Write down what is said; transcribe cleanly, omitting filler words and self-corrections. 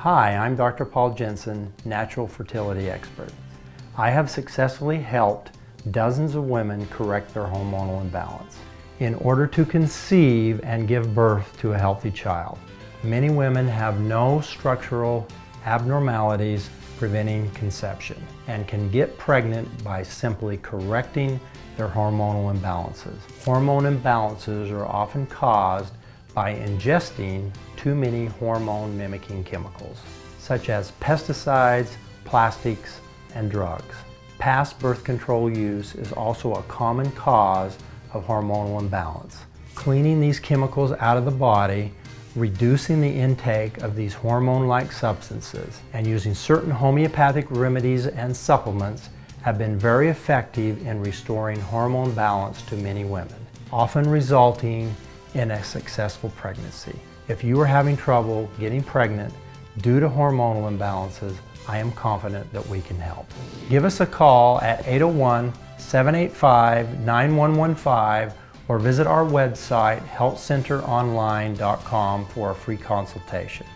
Hi, I'm Dr. Paul Jensen, natural fertility expert. I have successfully helped dozens of women correct their hormonal imbalance in order to conceive and give birth to a healthy child. Many women have no structural abnormalities preventing conception and can get pregnant by simply correcting their hormonal imbalances. Hormone imbalances are often caused by ingesting too many hormone-mimicking chemicals, such as pesticides, plastics, and drugs. Past birth control use is also a common cause of hormonal imbalance. Cleaning these chemicals out of the body, reducing the intake of these hormone-like substances, and using certain homeopathic remedies and supplements have been very effective in restoring hormone balance to many women, often resulting in a successful pregnancy. If you are having trouble getting pregnant due to hormonal imbalances, I am confident that we can help. Give us a call at 801-785-9115 or visit our website healthcenteronline.com for a free consultation.